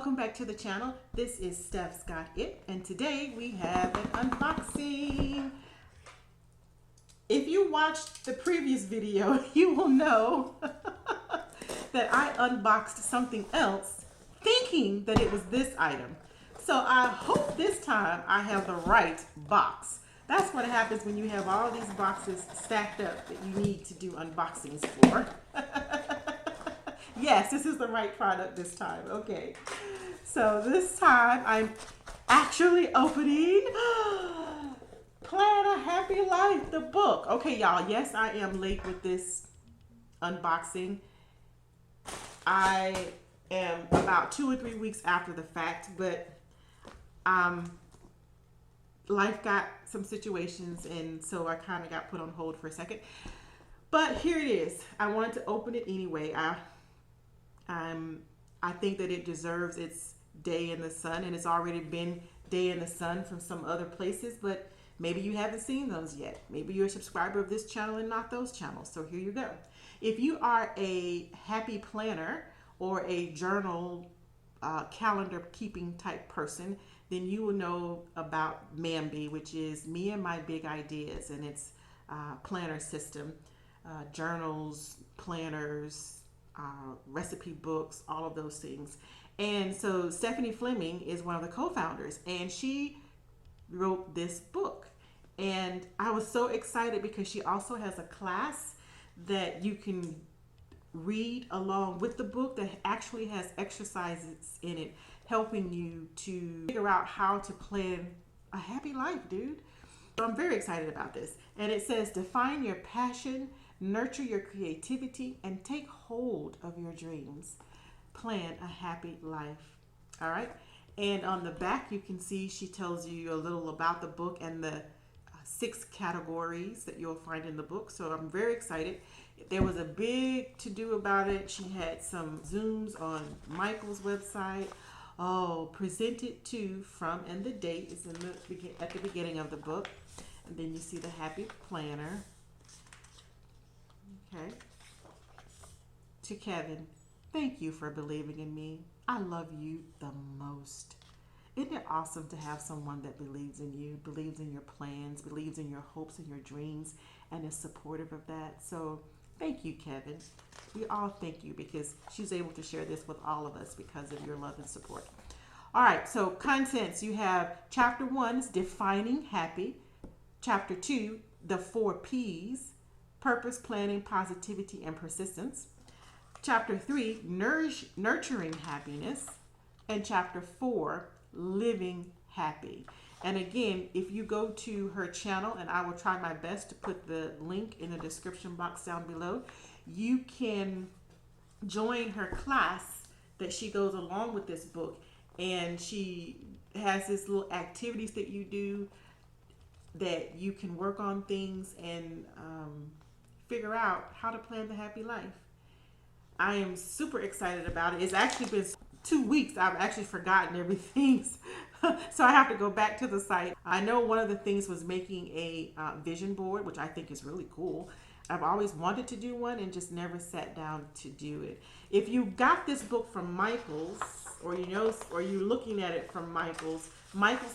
welcome back to the channel. This is Stephsgotit, and today we have an unboxing. If you watched the previous video, you will know that I unboxed something else thinking that it was this item. So I hope this time I have the right box. That's what happens when you have all these boxes stacked up that you need to do unboxings for. Yes, this is the right product this time. Okay. So this time I'm actually opening Plan a Happy Life, the book. Okay, y'all. Yes, I am late with this unboxing. I am about 2 or 3 weeks after the fact, but life got some situations, and so I kind of got put on hold for a second. But here it is. I wanted to open it anyway. I think that it deserves its day in the sun, and it's already been day in the sun from some other places, but maybe you haven't seen those yet. Maybe you're a subscriber of this channel and not those channels. So here you go. If you are a happy planner or a journal calendar keeping type person, then you will know about Mamby, which is Me and My Big Ideas, and its planner system, journals, planners, recipe books, all of those things. And so Stephanie Fleming is one of the co-founders, and she wrote this book. And I was so excited because she also has a class that you can read along with the book that actually has exercises in it helping you to figure out how to plan a happy life, dude. So I'm very excited about this. And it says, define your passion, nurture your creativity, and take hold of your dreams. Plan a happy life. All right. And on the back, you can see she tells you a little about the book and the 6 categories that you'll find in the book. So I'm very excited. There was a big to-do about it. She had some Zooms on Michael's website. Oh, presented to, from, and the date is in at the beginning of the book. And then you see the happy planner. Okay. To Kevin, thank you for believing in me. I love you the most. Isn't it awesome to have someone that believes in you, believes in your plans, believes in your hopes and your dreams, and is supportive of that? So thank you, Kevin. We all thank you because she's able to share this with all of us because of your love and support. All right, so contents. You have chapter 1 is defining happy. Chapter 2, the 4 P's, purpose, planning, positivity, and persistence. Chapter 3, nurturing happiness. And chapter 4, living happy. And again, if you go to her channel, and I will try my best to put the link in the description box down below, you can join her class that she goes along with this book. And she has this little activities that you do that you can work on things and figure out how to plan the happy life. I am super excited about it. It's actually been 2 weeks. I've actually forgotten everything. So I have to go back to the site. I know one of the things was making a vision board, which I think is really cool. I've always wanted to do one and just never sat down to do it. If you got this book from Michael's, or you're looking at it from Michael's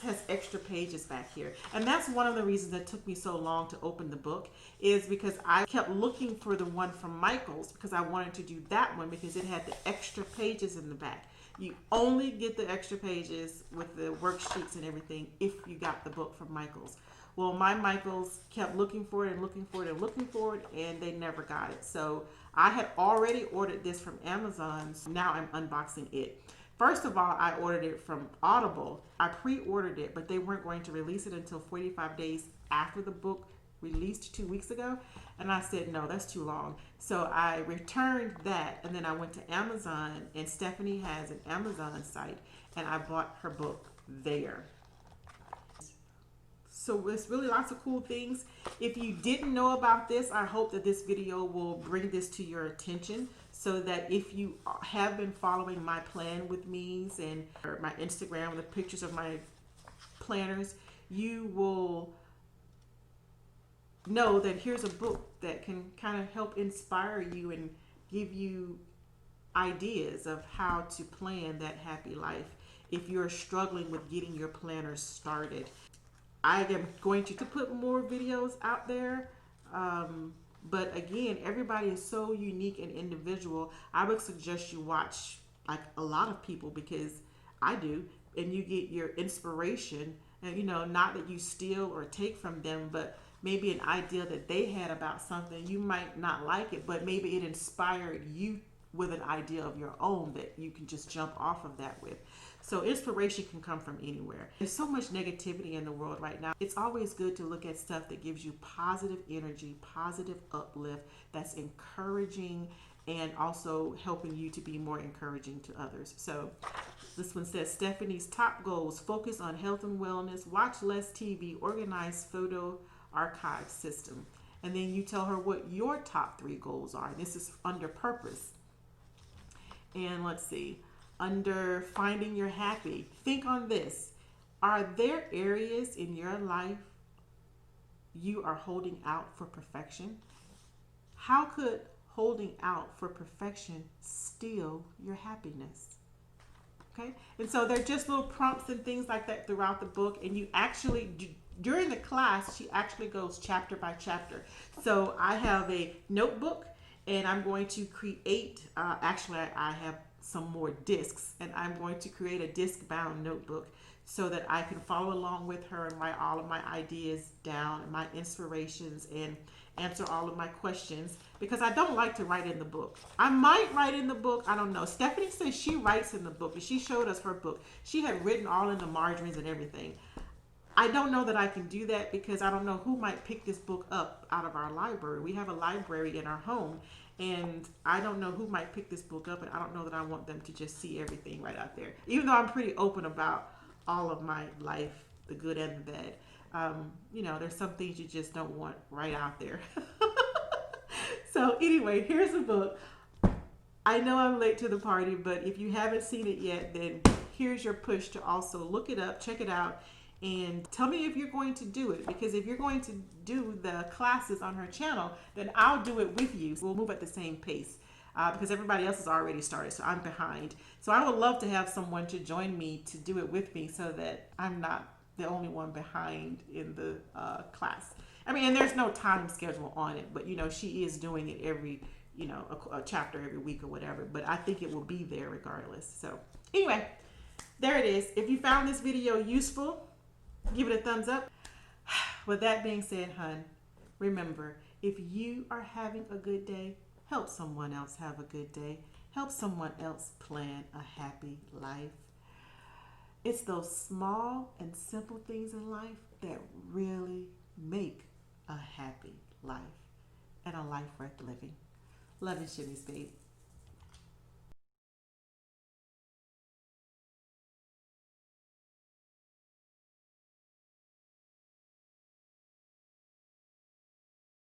has extra pages back here. And that's one of the reasons that took me so long to open the book, is because I kept looking for the one from Michael's because I wanted to do that one because it had the extra pages in the back. You only get the extra pages with the worksheets and everything if you got the book from Michael's. Well, my Michael's kept looking for it and looking for it and looking for it, and they never got it. So I had already ordered this from Amazon. So now I'm unboxing it. First of all, I ordered it from Audible. I pre-ordered it, but they weren't going to release it until 45 days after the book released 2 weeks ago. And I said, no, that's too long. So I returned that, and then I went to Amazon, and Stephanie has an Amazon site, and I bought her book there. So it's really lots of cool things. If you didn't know about this, I hope that this video will bring this to your attention so that if you have been following my plan with me's and my Instagram, the pictures of my planners, you will know that here's a book that can kind of help inspire you and give you ideas of how to plan that happy life if you're struggling with getting your planner started. I am going to put more videos out there. But again, everybody is so unique and individual. I would suggest you watch like a lot of people, because I do, and you get your inspiration. And not that you steal or take from them, but maybe an idea that they had about something. You might not like it, but maybe it inspired you with an idea of your own that you can just jump off of that with. So inspiration can come from anywhere. There's so much negativity in the world right now. It's always good to look at stuff that gives you positive energy, positive uplift, that's encouraging, and also helping you to be more encouraging to others. So this one says, Stephanie's top goals: focus on health and wellness, watch less TV, organize photo archive system. And then you tell her what your top 3 goals are. This is under purpose. And let's see, under finding your happy, think on this. Are there areas in your life you are holding out for perfection? How could holding out for perfection steal your happiness? Okay. And so they're just little prompts and things like that throughout the book. And you actually, during the class, she actually goes chapter by chapter. So I have a notebook, and I'm going to create, actually I have some more discs, and I'm going to create a disc bound notebook so that I can follow along with her and write all of my ideas down and my inspirations and answer all of my questions, because I don't like to write in the book. I might write in the book, I don't know. Stephanie says she writes in the book, and she showed us her book. She had written all in the margins and everything. I don't know that I can do that, because I don't know who might pick this book up out of our library. We have a library in our home, and I don't know who might pick this book up, and I don't know that I want them to just see everything right out there, even though I'm pretty open about all of my life, the good and the bad. There's some things you just don't want right out there. So anyway, here's the book. I know I'm late to the party, but if you haven't seen it yet, then here's your push to also look it up, check it out, and tell me if you're going to do it. Because if you're going to do the classes on her channel, then I'll do it with you. We'll move at the same pace, because everybody else has already started, so I'm behind. So I would love to have someone to join me to do it with me, so that I'm not the only one behind in the class. I mean, and there's no time schedule on it, but she is doing it every, a chapter every week or whatever. But I think it will be there regardless. So anyway, there it is. If you found this video useful, give it a thumbs up. With that being said, hun, remember, if you are having a good day, help someone else have a good day. Help someone else plan a happy life. It's those small and simple things in life that really make a happy life and a life worth living. Love you, Shimmies, babe.